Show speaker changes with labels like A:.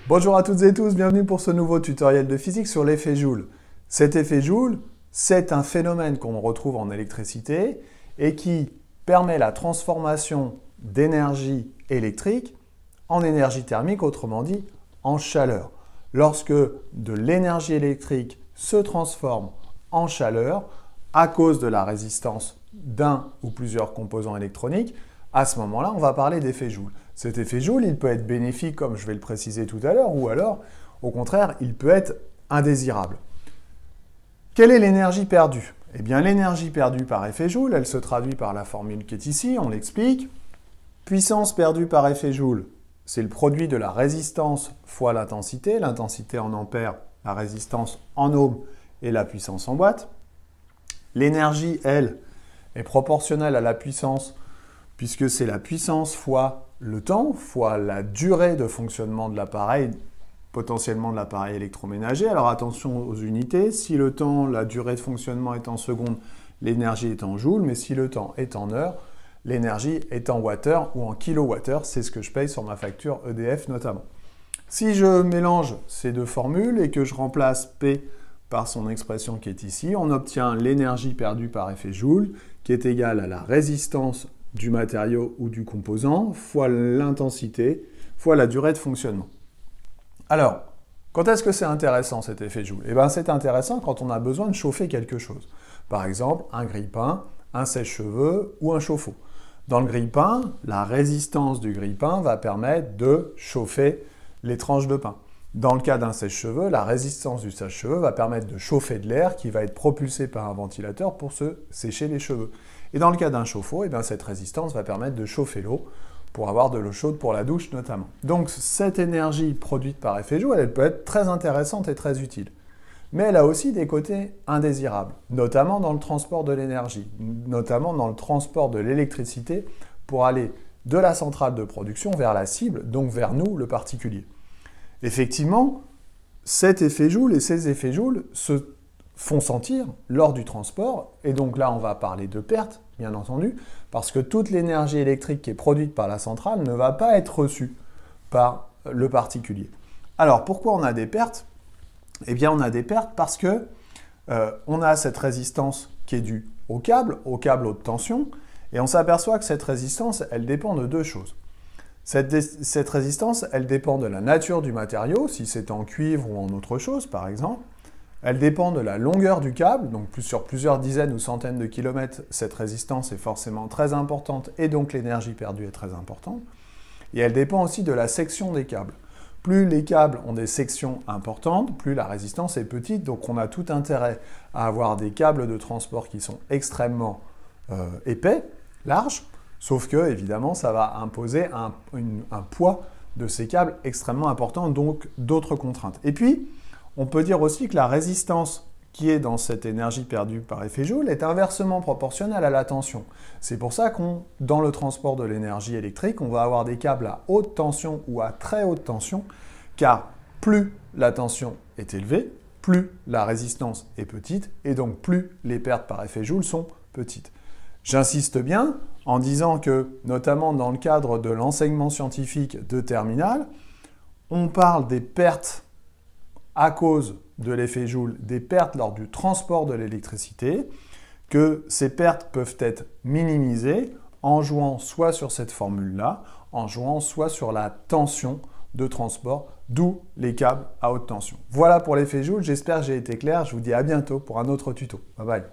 A: Bonjour à toutes et tous, bienvenue pour ce nouveau tutoriel de physique sur l'effet Joule. Cet effet Joule, c'est un phénomène qu'on retrouve en électricité et qui permet la transformation d'énergie électrique en énergie thermique, autrement dit en chaleur. Lorsque de l'énergie électrique se transforme en chaleur à cause de la résistance d'un ou plusieurs composants électroniques, à ce moment-là, on va parler d'effet Joule. Cet effet Joule, il peut être bénéfique, comme je vais le préciser tout à l'heure, ou alors, au contraire, il peut être indésirable. Quelle est l'énergie perdue? Eh bien, l'énergie perdue par effet Joule, elle se traduit par la formule qui est ici, on l'explique. Puissance perdue par effet Joule, c'est le produit de la résistance fois l'intensité en ampères, la résistance en ohms et la puissance en watts. L'énergie, elle, est proportionnelle à la puissance puisque c'est la puissance fois le temps, fois la durée de fonctionnement de l'appareil, potentiellement de l'appareil électroménager. Alors attention aux unités, si le temps, la durée de fonctionnement est en secondes, l'énergie est en joules, mais si le temps est en heures, l'énergie est en wattheures ou en kilowattheures, c'est ce que je paye sur ma facture EDF notamment. Si je mélange ces deux formules et que je remplace P par son expression qui est ici, on obtient l'énergie perdue par effet Joule qui est égale à la résistance du matériau ou du composant fois l'intensité fois la durée de fonctionnement. Alors, quand est-ce que c'est intéressant cet effet Joule? Eh bien, c'est intéressant quand on a besoin de chauffer quelque chose. Par exemple, un grille-pain, un sèche-cheveux ou un chauffe-eau. Dans le grille-pain, la résistance du grille-pain va permettre de chauffer les tranches de pain. Dans le cas d'un sèche-cheveux, la résistance du sèche-cheveux va permettre de chauffer de l'air qui va être propulsé par un ventilateur pour se sécher les cheveux. Et dans le cas d'un chauffe-eau, eh bien, cette résistance va permettre de chauffer l'eau pour avoir de l'eau chaude pour la douche notamment. Donc cette énergie produite par effet Joule, elle peut être très intéressante et très utile. Mais elle a aussi des côtés indésirables, notamment dans le transport de l'énergie, notamment dans le transport de l'électricité pour aller de la centrale de production vers la cible, donc vers nous, le particulier. Effectivement, cet effet Joule et ces effets Joule se font sentir lors du transport, et donc là on va parler de perte, bien entendu, parce que toute l'énergie électrique qui est produite par la centrale ne va pas être reçue par le particulier. Alors pourquoi on a des pertes? Eh bien on a des pertes parce que on a cette résistance qui est due au câble haute tension, et on s'aperçoit que cette résistance, elle dépend de deux choses. Cette résistance, elle dépend de la nature du matériau, si c'est en cuivre ou en autre chose par exemple. Elle dépend de la longueur du câble, donc sur plusieurs dizaines ou centaines de kilomètres, cette résistance est forcément très importante et donc l'énergie perdue est très importante. Et elle dépend aussi de la section des câbles. Plus les câbles ont des sections importantes, plus la résistance est petite, donc on a tout intérêt à avoir des câbles de transport qui sont extrêmement épais, larges, sauf que, évidemment, ça va imposer un poids de ces câbles extrêmement important, donc d'autres contraintes. Et puis, on peut dire aussi que la résistance qui est dans cette énergie perdue par effet Joule est inversement proportionnelle à la tension. C'est pour ça qu'on, dans le transport de l'énergie électrique, on va avoir des câbles à haute tension ou à très haute tension, car plus la tension est élevée, plus la résistance est petite, et donc plus les pertes par effet Joule sont petites. J'insiste bien en disant que, notamment dans le cadre de l'enseignement scientifique de terminale, on parle des pertes à cause de l'effet Joule, des pertes lors du transport de l'électricité, que ces pertes peuvent être minimisées en jouant soit sur cette formule-là, en jouant soit sur la tension de transport, d'où les câbles à haute tension. Voilà pour l'effet Joule, j'espère que j'ai été clair, je vous dis à bientôt pour un autre tuto. Bye bye.